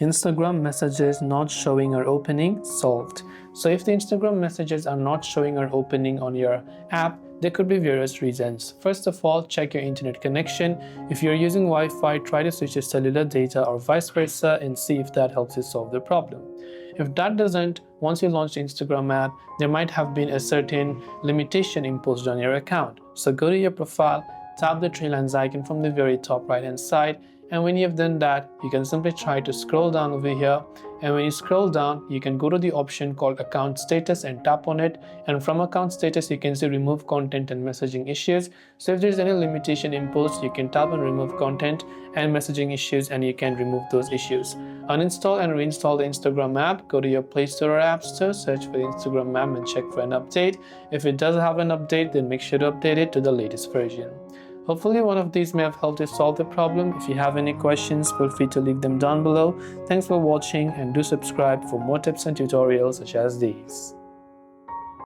Instagram messages not showing or opening solved. So if the Instagram messages are not showing or opening on your app, there could be various reasons. First of all, check your internet connection. If you're using Wi-Fi, try to switch your cellular data or vice versa and see if that helps you solve the problem. If that doesn't, once you launch the Instagram app, there might have been a certain limitation imposed on your account. So go to your profile, tap the three lines icon from the very top right hand side, and when you have done that, you can simply try to scroll down over here, and when you scroll down, you can go to the option called account status and tap on it, and from account status you can see remove content and messaging issues. So if there's any limitation imposed, you can tap on remove content and messaging issues and you can remove those issues. Uninstall and reinstall the Instagram app. Go to your Play Store or App Store, search for the Instagram app and check for an update. If it does have an update, then make sure to update it to the latest version. Hopefully one of these may have helped you solve the problem. If you have any questions, feel free to leave them down below. Thanks for watching and do subscribe for more tips and tutorials such as these.